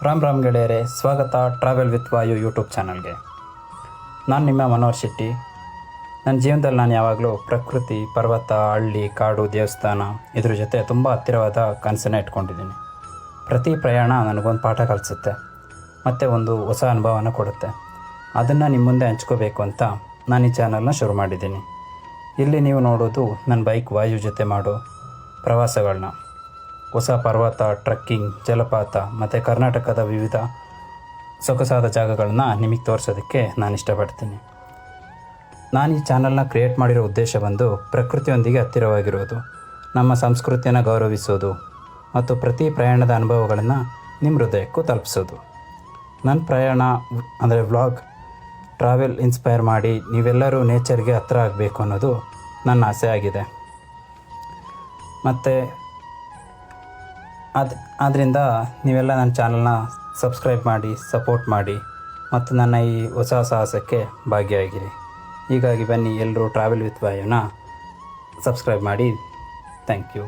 ರಾಮ್ ಗೆಳೆಯರೆ, ಸ್ವಾಗತ travel with Vayu YouTube ಚಾನಲ್ಗೆ. ನಾನು ನಿಮ್ಮ ಮನೋಹರ್ ಶೆಟ್ಟಿ. ನನ್ನ ಜೀವನದಲ್ಲಿ ನಾನು ಯಾವಾಗಲೂ ಪ್ರಕೃತಿ, ಪರ್ವತ, ಹಳ್ಳಿ, ಕಾಡು, ದೇವಸ್ಥಾನ ಇದ್ರ ಜೊತೆ ತುಂಬ ಹತ್ತಿರವಾದ ಕನಸನ್ನು ಇಟ್ಕೊಂಡಿದ್ದೀನಿ. ಪ್ರತಿ ಪ್ರಯಾಣ ನನಗೊಂದು ಪಾಠ ಕಲಿಸುತ್ತೆ ಮತ್ತು ಒಂದು ಹೊಸ ಅನುಭವನ ಕೊಡುತ್ತೆ. ಅದನ್ನು ನಿಮ್ಮ ಮುಂದೆ ಹಂಚ್ಕೋಬೇಕು ಅಂತ ನಾನು ಈ ಚಾನಲ್ನ ಶುರು ಮಾಡಿದ್ದೀನಿ. ಇಲ್ಲಿ ನೀವು ನೋಡೋದು ನನ್ನ ಬೈಕ್ ವಾಯು ಜೊತೆ ಮಾಡೋ ಪ್ರವಾಸಗಳನ್ನ, ಹೊಸ ಪರ್ವತ, ಟ್ರಕ್ಕಿಂಗ್, ಜಲಪಾತ ಮತ್ತು ಕರ್ನಾಟಕದ ವಿವಿಧ ಸೊಗಸಾದ ಜಾಗಗಳನ್ನ ನಿಮಗೆ ತೋರಿಸೋದಕ್ಕೆ ನಾನು ಇಷ್ಟಪಡ್ತೀನಿ. ನಾನು ಈ ಚಾನಲ್ನ ಕ್ರಿಯೇಟ್ ಮಾಡಿರೋ ಉದ್ದೇಶ ಬಂದು ಪ್ರಕೃತಿಯೊಂದಿಗೆ ಹತ್ತಿರವಾಗಿರೋದು, ನಮ್ಮ ಸಂಸ್ಕೃತಿಯನ್ನು ಗೌರವಿಸೋದು ಮತ್ತು ಪ್ರತಿ ಪ್ರಯಾಣದ ಅನುಭವಗಳನ್ನು ನಿಮ್ಮ ಹೃದಯಕ್ಕೂ ತಲುಪಿಸೋದು. ನನ್ನ ಪ್ರಯಾಣ ಅಂದರೆ ವ್ಲಾಗ್, ಟ್ರಾವೆಲ್ ಇನ್ಸ್ಪೈರ್ ಮಾಡಿ ನೀವೆಲ್ಲರೂ ನೇಚರ್ಗೆ ಹತ್ತಿರ ಆಗಬೇಕು ಅನ್ನೋದು ನನ್ನ ಆಸೆ ಆಗಿದೆ. ಮತ್ತು ಆದ್ದರಿಂದ ನೀವೆಲ್ಲ ನನ್ನ ಚಾನಲ್ನ ಸಬ್ಸ್ಕ್ರೈಬ್ ಮಾಡಿ, ಸಪೋರ್ಟ್ ಮಾಡಿ ಮತ್ತು ನನ್ನ ಈ ಹೊಸ ಸಾಹಸಕ್ಕೆ ಭಾಗಿಯಾಗಿರಿ. ಹೀಗಾಗಿ ಬನ್ನಿ, ಎಲ್ಲರೂ ಟ್ರಾವೆಲ್ ವಿತ್ ವಾಯುನ ಸಬ್ಸ್ಕ್ರೈಬ್ ಮಾಡಿ. Thank you.